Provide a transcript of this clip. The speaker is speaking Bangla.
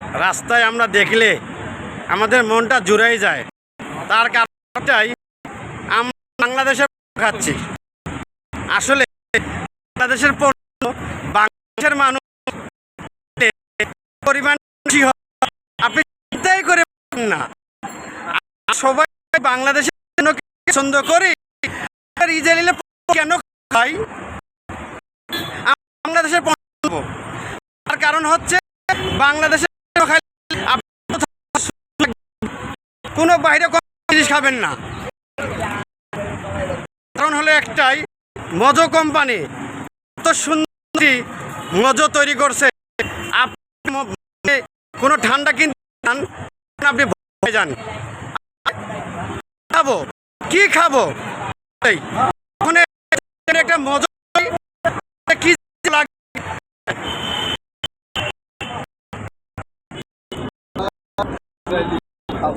রাস্তায় আমরা দেখলে আমাদের মনটা জুড়াই যায়। তার কারণটাই আমরা বাংলাদেশের খাচ্ছি। আসলে বাংলাদেশের পণ্য বাংলাদেশের মানুষ পরিমাণ বেশি হয়, আপনি চিন্তাই করে পারেন না। সবাই বাংলাদেশের জন্য পছন্দ করি, ইসরায়েলের কেন খাই? বাংলাদেশের পণ্য, তার কারণ হচ্ছে বাংলাদেশের কোনো বাইরে কোনো জিনিস খাবেন না। কারণ হলো একটাই, মজো কোম্পানি এত সুন্দর মজো তৈরি করছে, আপনি কোনো ঠান্ডা কিনতে চান আপনি ভয় যান। খাবো কি খাবো, একটা মজা কি লাগে।